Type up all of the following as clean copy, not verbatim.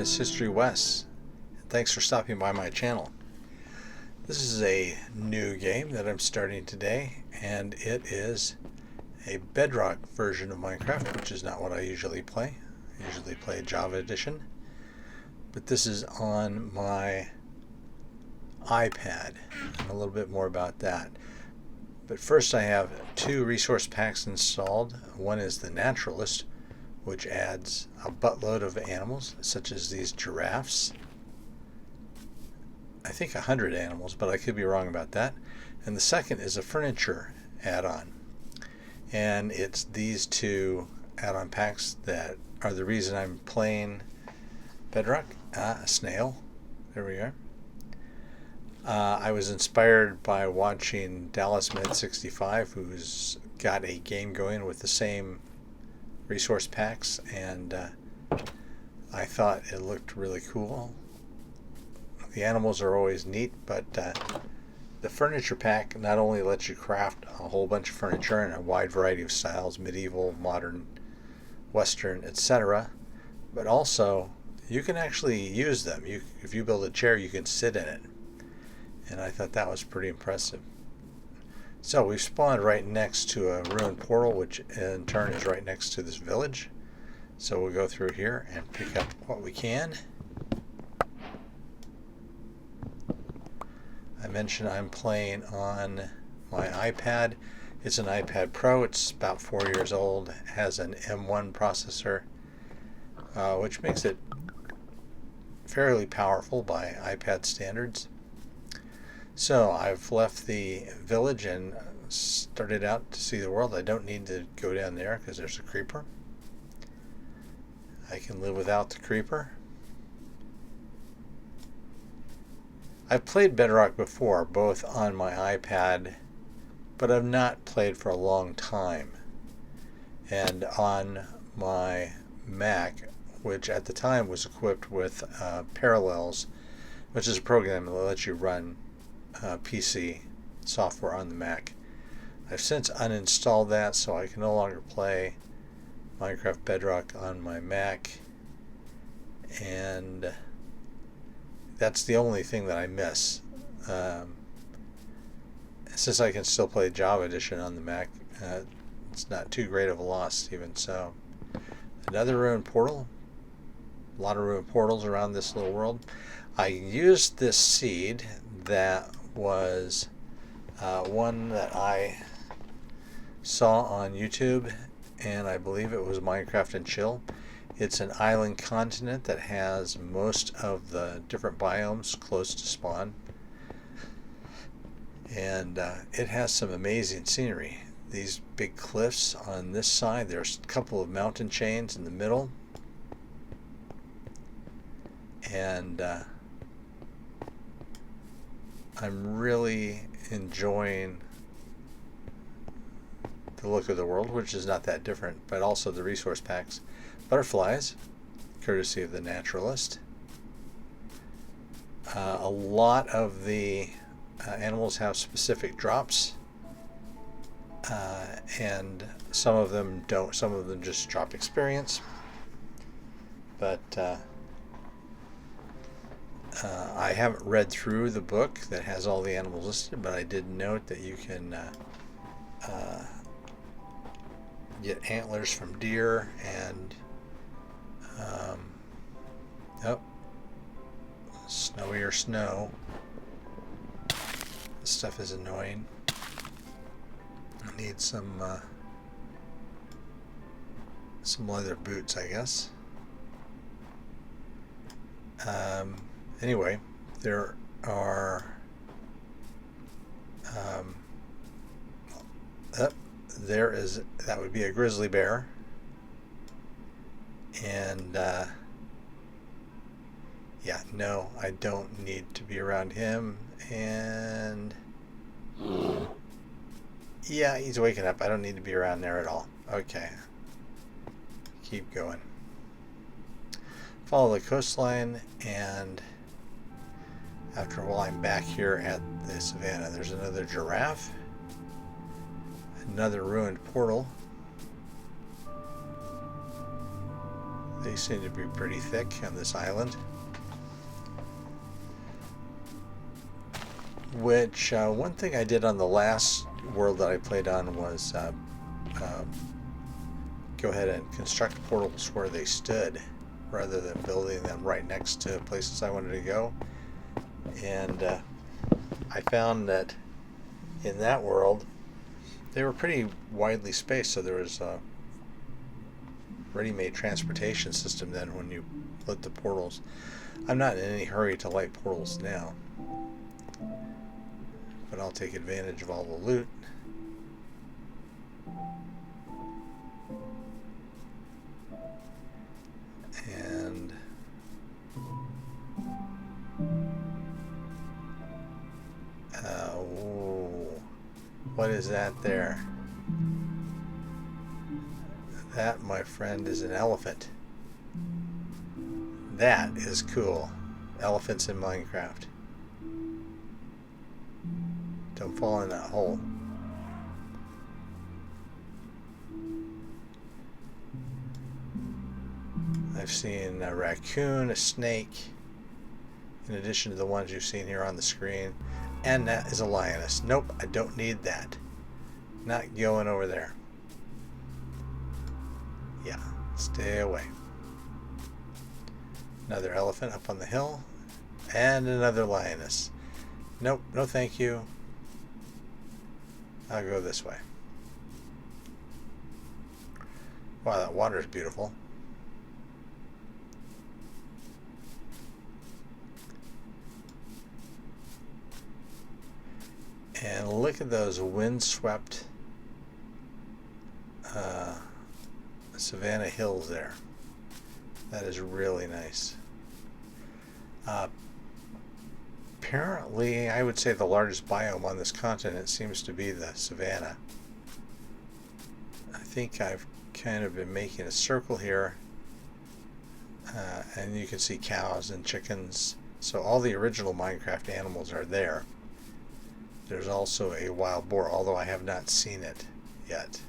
is History West. Thanks for stopping by my channel. This is a new game that I'm starting today, and it is a Bedrock version of Minecraft, which is not what I usually play. I usually play Java Edition, but this is on my iPad, and a little bit more about that. But first, I have two resource packs installed. One is the Naturalist, which adds a buttload of animals, such as these giraffes. I think 100 animals, but I could be wrong about that. And the second is a furniture add-on. And it's these two add-on packs that are the reason I'm playing Bedrock. A snail. There we are. I was inspired by watching DallasMed65, who's got a game going with the same resource packs, and I thought it looked really cool. The animals are always neat, but the furniture pack not only lets you craft a whole bunch of furniture in a wide variety of styles, medieval, modern, western, etc., but also you can actually use them. If you build a chair, you can sit in it, and I thought that was pretty impressive. So we've spawned right next to a ruined portal, which in turn is right next to this village. So we'll go through here and pick up what we can. I mentioned I'm playing on my iPad. It's an iPad Pro. It's about 4 years old. It has an M1 processor, which makes it fairly powerful by iPad standards. So I've left the village and started out to see the world. I don't need to go down there because there's a creeper. I can live without the creeper. I've played Bedrock before, both on my iPad, but I've not played for a long time. And on my Mac, which at the time was equipped with Parallels, which is a program that lets you run PC software on the Mac. I've since uninstalled that, so I can no longer play Minecraft Bedrock on my Mac, and that's the only thing that I miss. Since I can still play Java Edition on the Mac, it's not too great of a loss even so. Another ruined portal. A lot of ruined portals around this little world. I used this seed that was one that I saw on YouTube, and I believe it was Minecraft and Chill. It's an island continent that has most of the different biomes close to spawn, and it has some amazing scenery. These big cliffs on this side, there's a couple of mountain chains in the middle, and I'm really enjoying the look of the world, which is not that different, but also the resource packs. Butterflies, courtesy of the Naturalist. A lot of the animals have specific drops, and some of them don't. Some of them just drop experience, but I haven't read through the book that has all the animals listed, but I did note that you can get antlers from deer and snowier snow. This stuff is annoying. I need some leather boots, I guess. Anyway, there are that would be a grizzly bear, and yeah, no, I don't need to be around him, and yeah, he's waking up. I don't need to be around there at all. Okay, keep going. Follow the coastline, and after a while I'm back here at the savannah. There's another giraffe, another ruined portal. They seem to be pretty thick on this island. Which, one thing I did on the last world that I played on was go ahead and construct portals where they stood rather than building them right next to places I wanted to go. And I found that in that world they were pretty widely spaced, so there was a ready-made transportation system then when you lit the portals. I'm not in any hurry to light portals now, but I'll take advantage of all the loot. And what is that there? That, my friend, is an elephant. That is cool. Elephants in Minecraft. Don't fall in that hole. I've seen a raccoon, a snake, in addition to the ones you've seen here on the screen. And that is a lioness. Nope, I don't need that. Not going over there. Yeah, stay away. Another elephant up on the hill. And another lioness. Nope, no thank you. I'll go this way. Wow, that water is beautiful. And look at those windswept savanna hills there. That is really nice. Apparently, I would say the largest biome on this continent seems to be the savanna. I think I've kind of been making a circle here, and you can see cows and chickens. So all the original Minecraft animals are there. There's also a wild boar, although I have not seen it yet,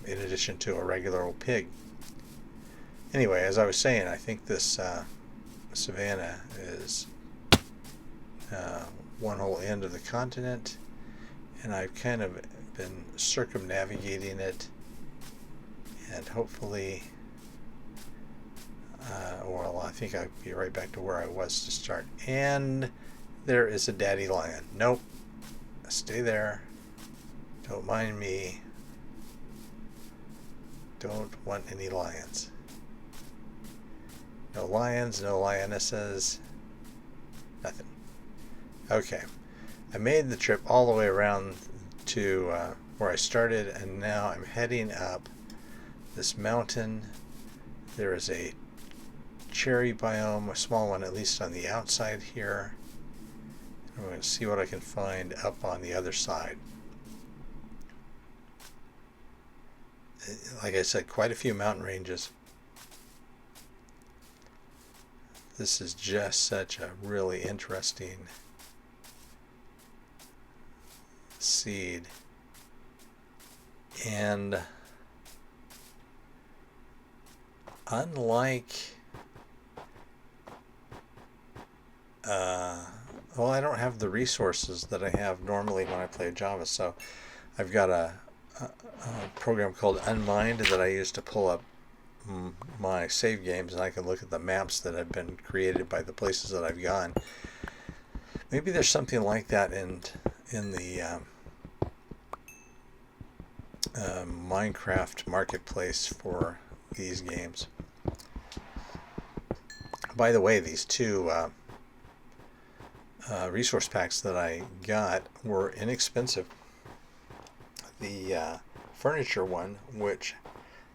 in addition to a regular old pig. Anyway, as I was saying, I think this savanna is one whole end of the continent, and I've kind of been circumnavigating it, and hopefully, well, I think I'll be right back to where I was to start. And there is a daddy lion. Nope. Stay there. Don't mind me. Don't want any lions. No lions, no lionesses. Nothing. Okay. I made the trip all the way around to where I started, and now I'm heading up this mountain. There is a cherry biome, a small one at least on the outside here. I'm going to see what I can find up on the other side. Like I said, quite a few mountain ranges. This is just such a really interesting seed. And unlike well, I don't have the resources that I have normally when I play Java, so I've got a program called Unmind that I use to pull up my save games, and I can look at the maps that have been created by the places that I've gone. Maybe there's something like that in the Minecraft marketplace for these games. By the way, these two resource packs that I got were inexpensive. The furniture one, which,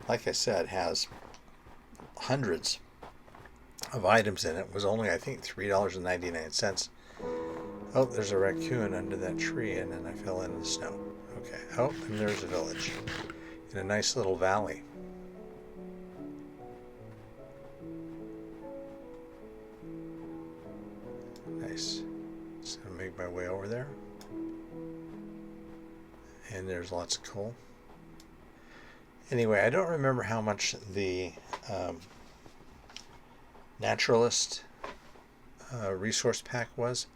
like I said, has hundreds of items in it, was only, I think, $3.99. Oh, there's a raccoon under that tree, and then I fell into the snow. Okay. Oh, and there's a village in a nice little valley. Nice. Just gonna make my way over there. And there's lots of coal. Anyway, I don't remember how much the Naturalist resource pack was,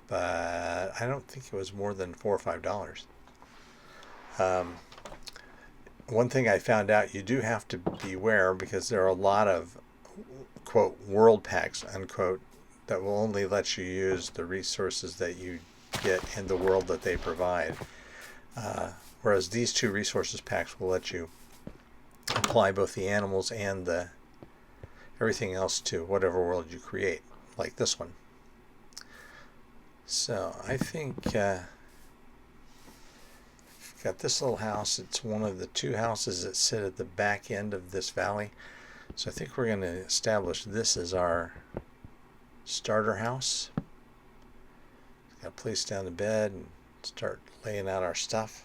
but I don't think it was more than $4 or $5. One thing I found out, you do have to beware because there are a lot of, quote, world packs, unquote, that will only let you use the resources that you get in the world that they provide. Whereas these two resources packs will let you apply both the animals and the everything else to whatever world you create, like this one. So I think got this little house. It's one of the two houses that sit at the back end of this valley. So I think we're going to establish this as our starter house. Got to place down the bed and start laying out our stuff.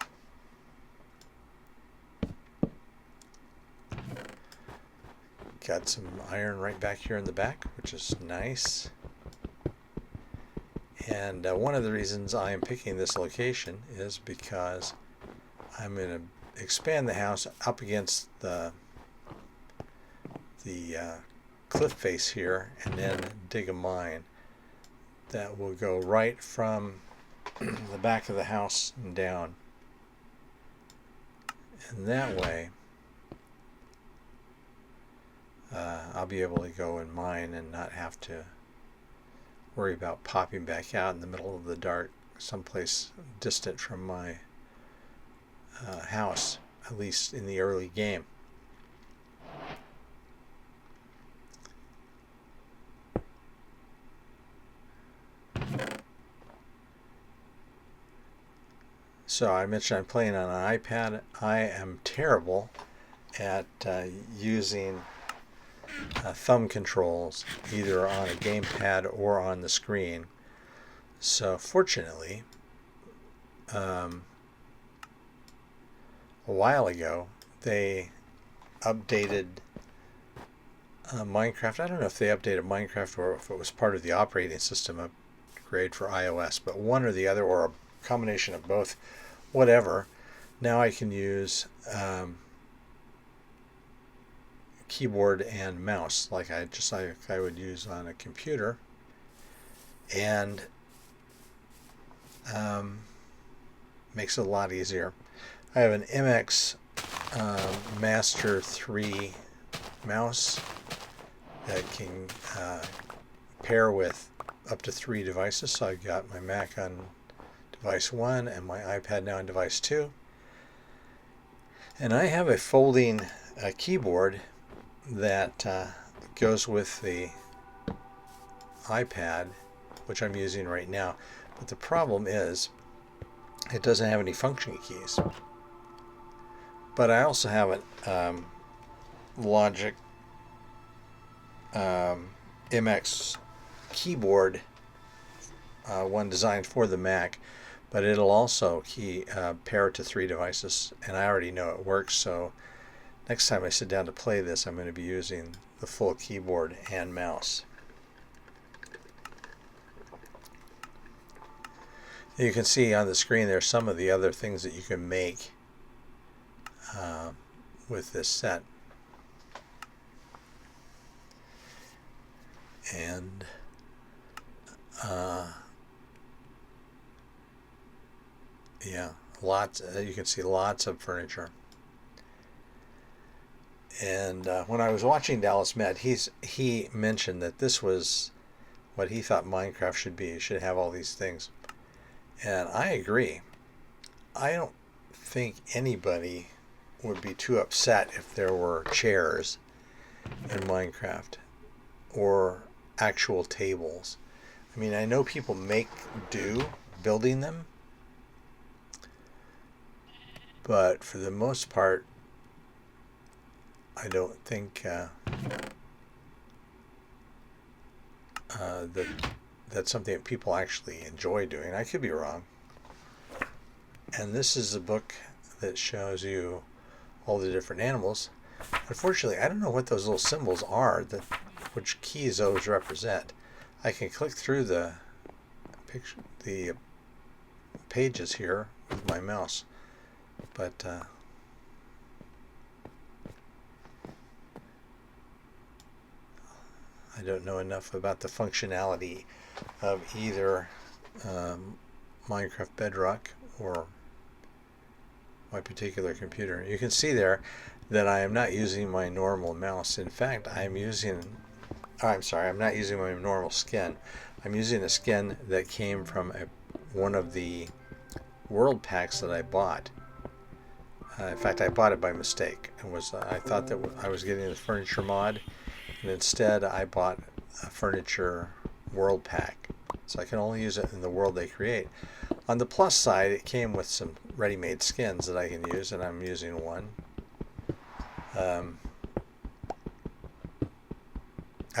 Got some iron right back here in the back, which is nice. And one of the reasons I am picking this location is because I'm going to expand the house up against the cliff face here and then dig a mine that will go right from the back of the house and down. And that way I'll be able to go and mine and not have to worry about popping back out in the middle of the dark someplace distant from my house, at least in the early game. So I mentioned I'm playing on an iPad. I am terrible at using thumb controls either on a gamepad or on the screen. So fortunately, a while ago they updated Minecraft. I don't know if they updated Minecraft or if it was part of the operating system upgrade for iOS, but one or the other, or a combination of both, whatever. Now I can use keyboard and mouse like I would use on a computer, and makes it a lot easier. I have an MX Master 3 mouse that can pair with up to 3 devices. So I've got my Mac on device 1 and my iPad now on device 2. And I have a folding keyboard that goes with the iPad, which I'm using right now. But the problem is it doesn't have any function keys. But I also have a Logic MX keyboard, one designed for the Mac, but it'll also pair to 3 devices, and I already know it works. So next time I sit down to play this, I'm going to be using the full keyboard and mouse. You can see on the screen there's some of the other things that you can make with this set. And yeah, lots. You can see lots of furniture. And when I was watching Dallas Med, he mentioned that this was what he thought Minecraft should be. It should have all these things. And I agree. I don't think anybody would be too upset if there were chairs in Minecraft or actual tables. I mean, I know people make do building them, but for the most part, I don't think that's something that people actually enjoy doing. I could be wrong. And this is a book that shows you all the different animals. Unfortunately, I don't know what those little symbols are, which keys those represent. I can click through the pages here with my mouse, but I don't know enough about the functionality of either Minecraft Bedrock or my particular computer. You can see there that I am not using my normal mouse. In fact, I'm not using my normal skin. I'm using a skin that came from one of the world packs that I bought. In fact, I bought it by mistake. I thought that I was getting the furniture mod, and instead I bought a furniture world pack. So I can only use it in the world they create. On the plus side, it came with some ready-made skins that I can use, and I'm using one. I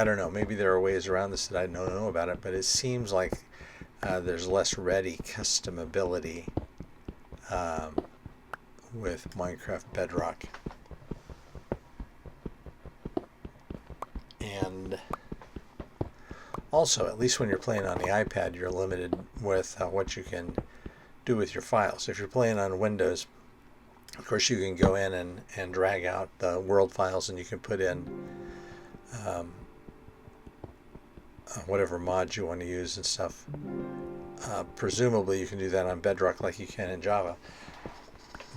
don't know, maybe there are ways around this that I don't know about it, but it seems like there's less ready customability with Minecraft Bedrock. And also, at least when you're playing on the iPad, you're limited with what you can do with your files. If you're playing on Windows, of course you can go in and drag out the world files, and you can put in whatever mods you want to use and stuff. Presumably you can do that on Bedrock like you can in Java.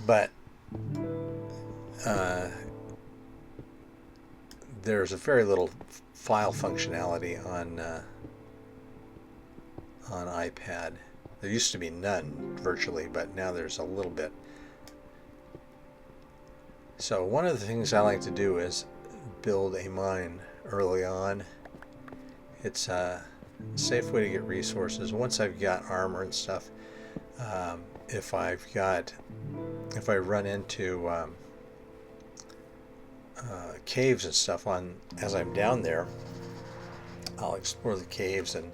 But there's a very little file functionality on iPad. There used to be none virtually, but now there's a little bit. So one of the things I like to do is build a mine early on. It's a safe way to get resources. Once I've got armor and stuff, if I run into caves and stuff as I'm down there, I'll explore the caves and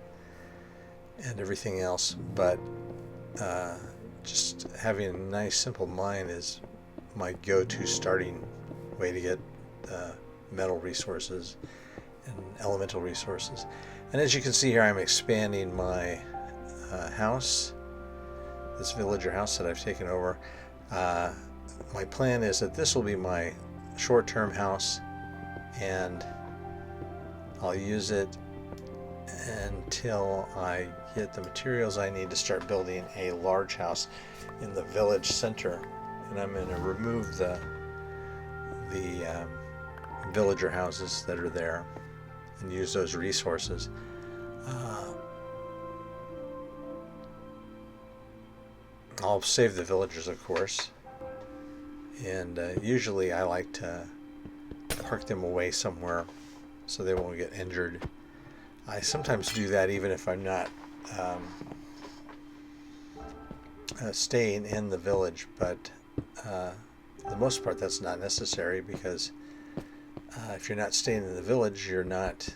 everything else. But just having a nice simple mine is my go-to starting way to get metal resources and elemental resources. And as you can see here, I'm expanding my house, this villager house that I've taken over. My plan is that this will be my short-term house, and I'll use it until I get the materials I need to start building a large house in the village center. And I'm going to remove the villager houses that are there and use those resources. I'll save the villagers, of course, and usually I like to park them away somewhere so they won't get injured. I sometimes do that even if I'm not staying in the village, but for the most part that's not necessary, because if you're not staying in the village, you're not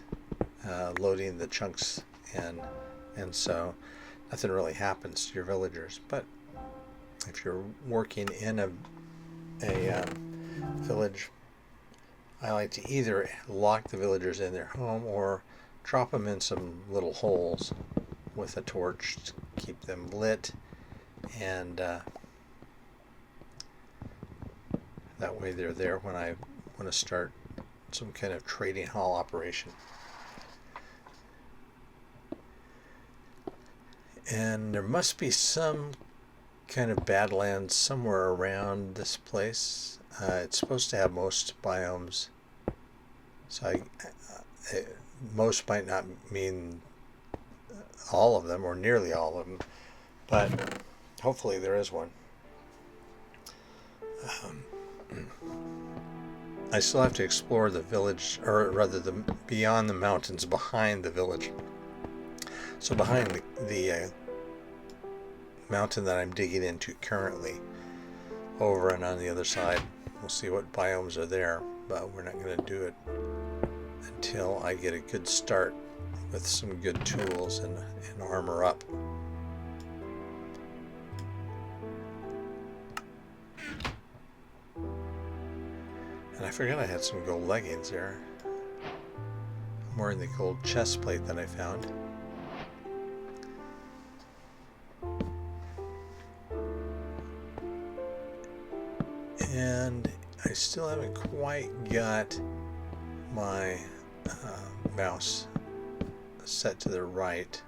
loading the chunks in, and so nothing really happens to your villagers. But if you're working in a village, I like to either lock the villagers in their home or drop them in some little holes with a torch to keep them lit, and that way they're there when I want to start some kind of trading hall operation. And there must be some kind of badlands somewhere around this place. It's supposed to have most biomes, so most might not mean all of them or nearly all of them, but hopefully there is one. I still have to explore the village, or rather beyond the mountains behind the village. So behind the mountain that I'm digging into currently, over and on the other side, we'll see what biomes are there, but we're not going to do it until I get a good start with some good tools and armor up. And I forgot I had some gold leggings there. I'm wearing the gold chest plate that I found. And I still haven't quite got my mouse set to the right.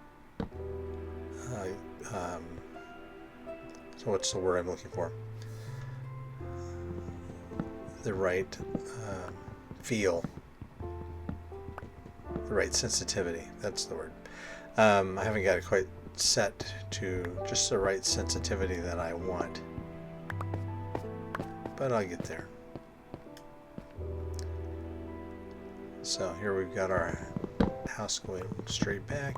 So what's the word I'm looking for? The right feel, the right sensitivity. That's the word. I haven't got it quite set to just the right sensitivity that I want, but I'll get there. So here we've got our house going straight back.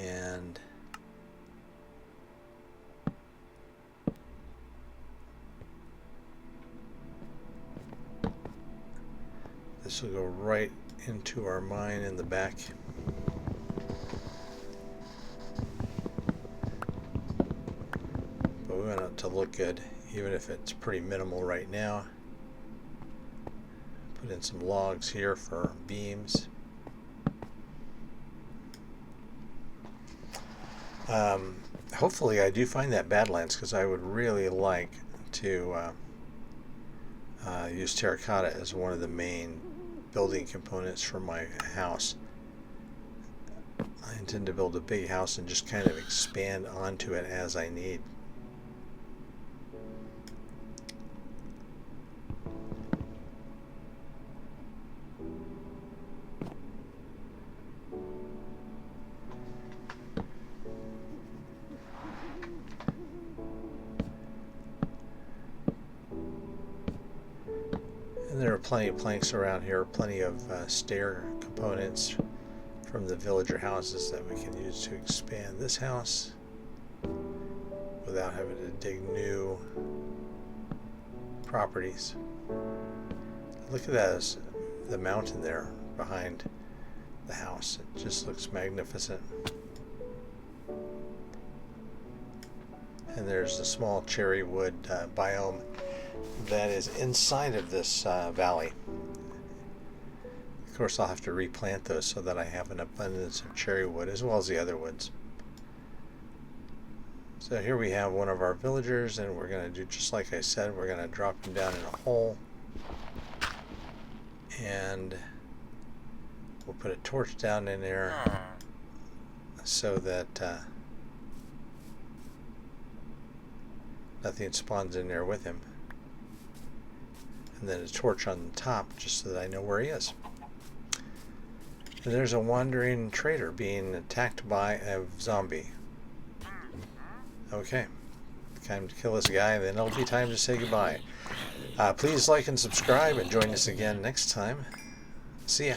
And this will go right into our mine in the back. But we want it to look good, even if it's pretty minimal right now. Put in some logs here for beams. Hopefully I do find that Badlands, because I would really like to use terracotta as one of the main building components for my house. I intend to build a big house and just kind of expand onto it as I need. And there are plenty of planks around here, plenty of stair components from the villager houses that we can use to expand this house without having to dig new properties. Look at that, as the mountain there behind the house. It just looks magnificent. And there's a small cherry wood biome that is inside of this valley. Of course, I'll have to replant those so that I have an abundance of cherry wood as well as the other woods. So here we have one of our villagers, and we're going to do just like I said. We're going to drop him down in a hole, and we'll put a torch down in there so that nothing spawns in there with him. And then a torch on the top just so that I know where he is. And there's a wandering trader being attacked by a zombie. Okay, time to kill this guy, then it'll be time to say goodbye. Please like and subscribe, and join us again next time. See ya.